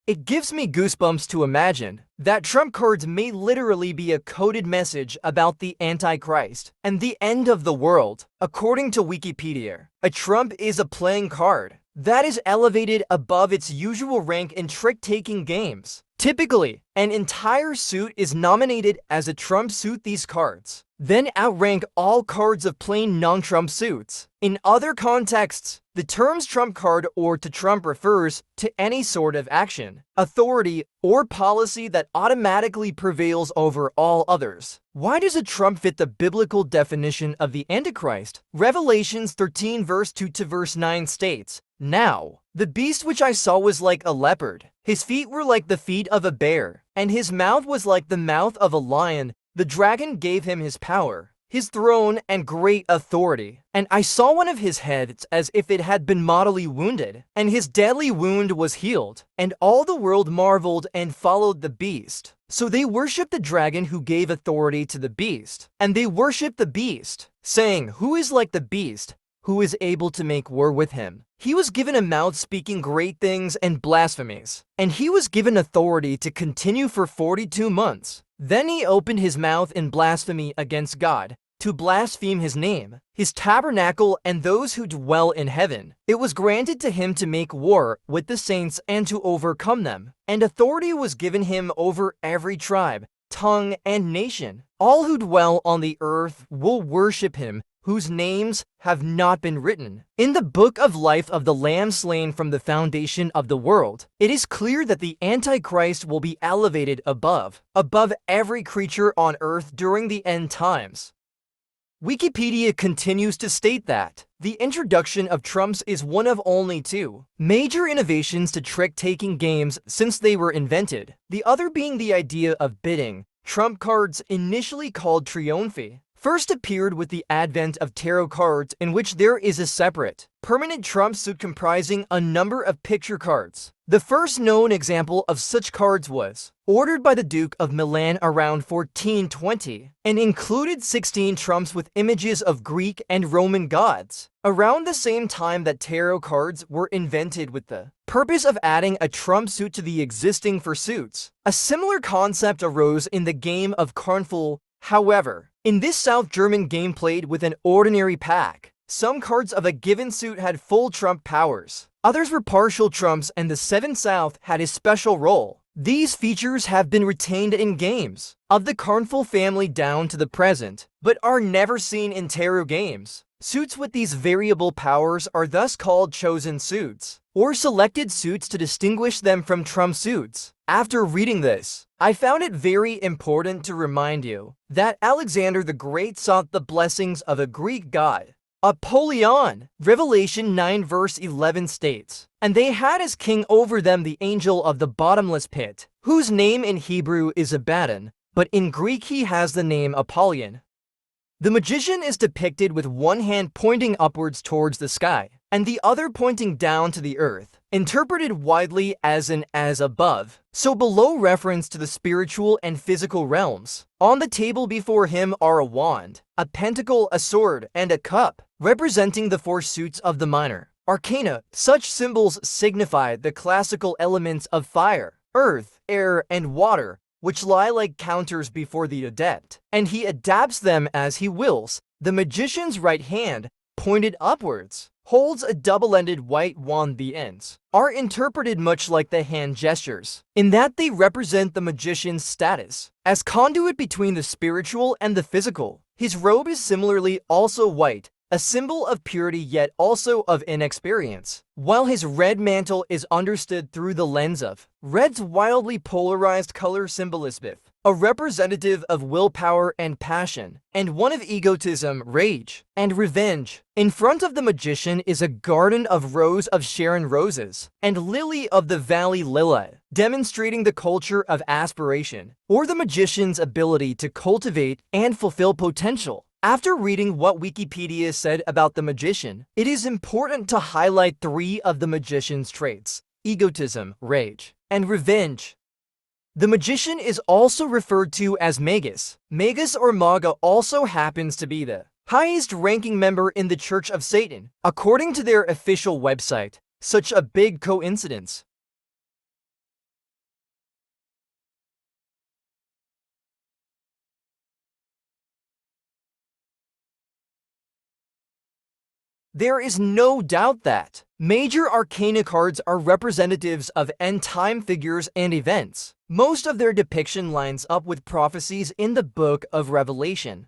It gives me goosebumps to imagine that trump cards may literally be a coded message about the Antichrist and the end of the world. According to Wikipedia, a trump is a playing card that is elevated above its usual rank in trick-taking games. Typically, an entire suit is nominated as a trump suit. These cards then outrank all cards of plain non-trump suits. In other contexts, the terms trump card or to trump refers to any sort of action, authority, or policy that automatically prevails over all others. Why does a trump fit the biblical definition of the Antichrist? Revelations 13 verse 2 to verse 9 states, "Now, the beast which I saw was like a leopard. His feet were like the feet of a bear, and his mouth was like the mouth of a lion. The dragon gave him his power, his throne, and great authority. And I saw one of his heads as if it had been mortally wounded, and his deadly wound was healed. And all the world marveled and followed the beast. So they worshipped the dragon who gave authority to the beast. And they worshipped the beast, saying, 'Who is like the beast? Who is able to make war with him?' He was given a mouth speaking great things and blasphemies, and he was given authority to continue for 42 months. Then he opened his mouth in blasphemy against God, to blaspheme his name, his tabernacle, and those who dwell in heaven. It was granted to him to make war with the saints and to overcome them, and authority was given him over every tribe, tongue, and nation. All who dwell on the earth will worship him, whose names have not been written in the book of life of the Lamb slain from the foundation of the world." It is clear that the Antichrist will be elevated above every creature on earth during the end times. Wikipedia continues to state that the introduction of trumps is one of only two major innovations to trick-taking games since they were invented, the other being the idea of bidding. Trump cards, initially called triomphe, first appeared with the advent of tarot cards, in which there is a separate, permanent trump suit comprising a number of picture cards. The first known example of such cards was ordered by the Duke of Milan around 1420 and included 16 trumps with images of Greek and Roman gods. Around the same time that tarot cards were invented with the purpose of adding a trump suit to the existing four suits, a similar concept arose in the game of Carnful. However, in this South German game played with an ordinary pack, some cards of a given suit had full trump powers. Others were partial trumps, and the 7 South had a special role. These features have been retained in games of the Carnful family down to the present, but are never seen in tarot games. Suits with these variable powers are thus called chosen suits, or selected suits to distinguish them from trump suits. After reading this, I found it very important to remind you that Alexander the Great sought the blessings of a Greek god, Apollyon. Revelation 9 verse 11 states, "And they had as king over them the angel of the bottomless pit, whose name in Hebrew is Abaddon, but in Greek he has the name Apollyon." The magician is depicted with one hand pointing upwards towards the sky, and the other pointing down to the earth, interpreted widely as an "as above, so below" reference to the spiritual and physical realms. On the table before him are a wand, a pentacle, a sword, and a cup, representing the 4 suits of the minor arcana. Such symbols signify the classical elements of fire, earth, air, and water, which lie like counters before the adept, and he adapts them as he wills. The magician's right hand, pointed upwards, holds a double-ended white wand. The ends are interpreted much like the hand gestures, in that they represent the magician's status as conduit between the spiritual and the physical. His robe is similarly also white, a symbol of purity yet also of inexperience, while his red mantle is understood through the lens of red's wildly polarized color symbolism, a representative of willpower and passion, and one of egotism, rage, and revenge. In front of the magician is a garden of Rose of Sharon roses and Lily of the Valley lily, demonstrating the culture of aspiration, or the magician's ability to cultivate and fulfill potential. After reading what Wikipedia said about the magician, it is important to highlight 3 of the magician's traits: egotism, rage, and revenge. The magician is also referred to as Magus. Magus or Maga also happens to be the highest ranking member in the Church of Satan, according to their official website. Such a big coincidence. There is no doubt that major arcana cards are representatives of end-time figures and events. Most of their depiction lines up with prophecies in the book of Revelation.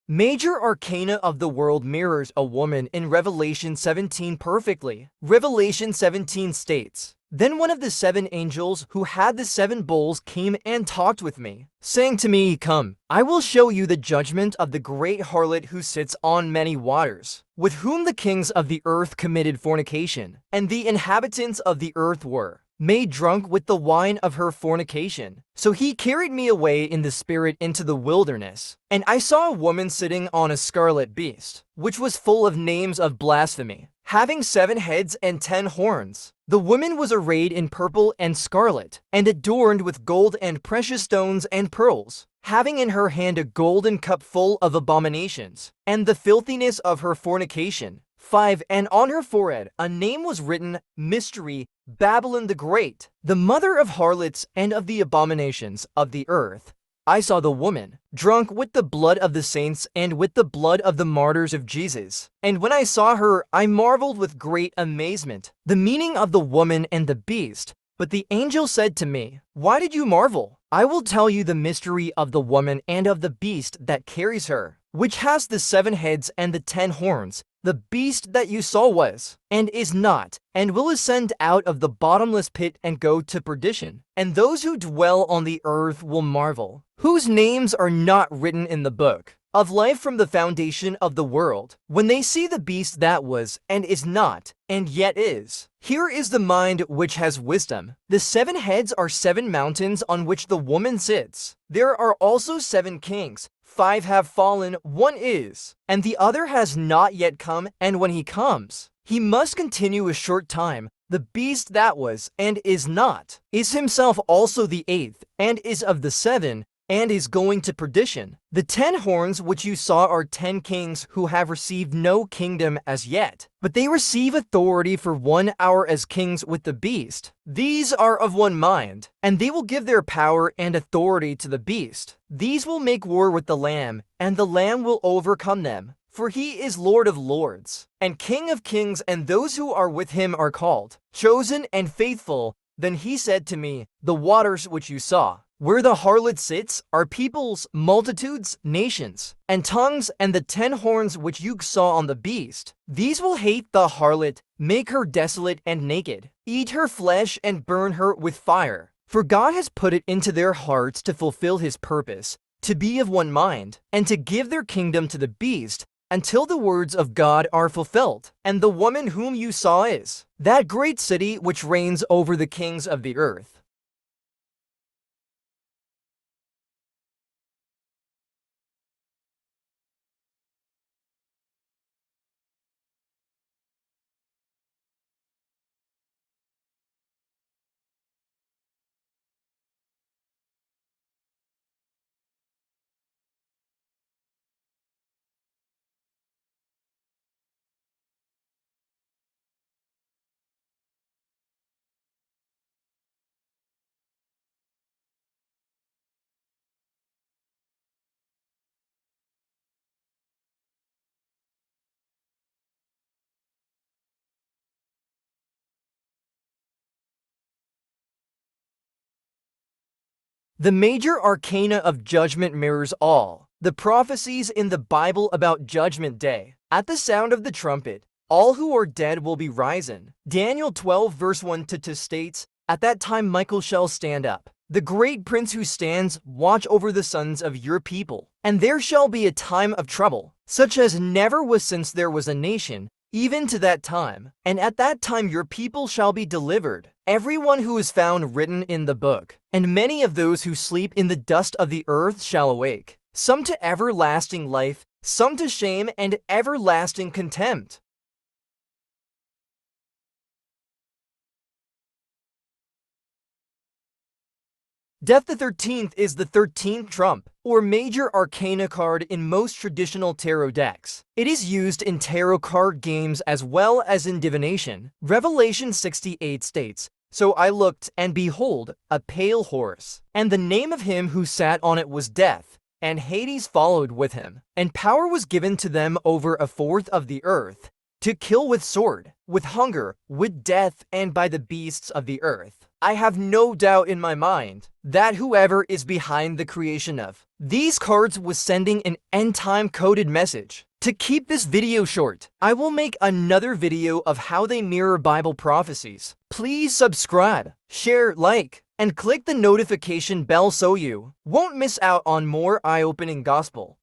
Major arcana of the world mirrors a woman in Revelation 17 perfectly. Revelation 17 states, "Then one of the 7 angels who had the 7 bowls came and talked with me, saying to me, 'Come, I will show you the judgment of the great harlot who sits on many waters, with whom the kings of the earth committed fornication, and the inhabitants of the earth were made drunk with the wine of her fornication.' So he carried me away in the spirit into the wilderness, and I saw a woman sitting on a scarlet beast, which was full of names of blasphemy, having 7 heads and 10 horns. The woman was arrayed in purple and scarlet, and adorned with gold and precious stones and pearls, having in her hand a golden cup full of abominations, and the filthiness of her fornication. 5. And on her forehead a name was written, Mystery, Babylon the Great, the mother of harlots and of the abominations of the earth. I saw the woman, drunk with the blood of the saints and with the blood of the martyrs of Jesus. And when I saw her, I marveled with great amazement, the meaning of the woman and the beast. But the angel said to me, 'Why did you marvel? I will tell you the mystery of the woman and of the beast that carries her, which has the 7 heads and the 10 horns. The beast that you saw was, and is not, and will ascend out of the bottomless pit and go to perdition. And those who dwell on the earth will marvel, whose names are not written in the book of life from the foundation of the world, when they see the beast that was, and is not, and yet is. Here is the mind which has wisdom. The 7 heads are 7 mountains on which the woman sits. There are also 7 kings. 5 have fallen, 1 is, and the other has not yet come, and when he comes, he must continue a short time. The beast that was, and is not, is himself also the 8th, and is of the 7, and is going to perdition. The 10 horns which you saw are 10 kings who have received no kingdom as yet, but they receive authority for 1 hour as kings with the beast. These are of one mind, and they will give their power and authority to the beast. These will make war with the Lamb, and the Lamb will overcome them. For he is Lord of lords, and King of kings, and those who are with him are called, chosen and faithful. Then he said to me, 'The waters which you saw, where the harlot sits, are peoples, multitudes, nations, and tongues, and the 10 horns which you saw on the beast. These will hate the harlot, make her desolate and naked, eat her flesh and burn her with fire. For God has put it into their hearts to fulfill his purpose, to be of one mind, and to give their kingdom to the beast, until the words of God are fulfilled. And the woman whom you saw is that great city which reigns over the kings of the earth.'" The major arcana of judgment mirrors all the prophecies in the Bible about Judgment Day. At the sound of the trumpet, all who are dead will be risen. Daniel 12 verse 1-2 states, "At that time Michael shall stand up, the great prince who stands watch over the sons of your people. And there shall be a time of trouble, such as never was since there was a nation, even to that time. And at that time your people shall be delivered, everyone who is found written in the book. And many of those who sleep in the dust of the earth shall awake, some to everlasting life, some to shame and everlasting contempt." Death the 13th is the 13th trump, or major arcana card in most traditional tarot decks. It is used in tarot card games as well as in divination. Revelation 68 states, "So I looked, and behold, a pale horse, and the name of him who sat on it was Death, and Hades followed with him. And power was given to them over a fourth of the earth, to kill with sword, with hunger, with death, and by the beasts of the earth. I have no doubt in my mind that whoever is behind the creation of these cards was sending an end-time coded message. To keep this video short, I will make another video of how they mirror Bible prophecies. Please subscribe, share, like, and click the notification bell so you won't miss out on more eye-opening gospel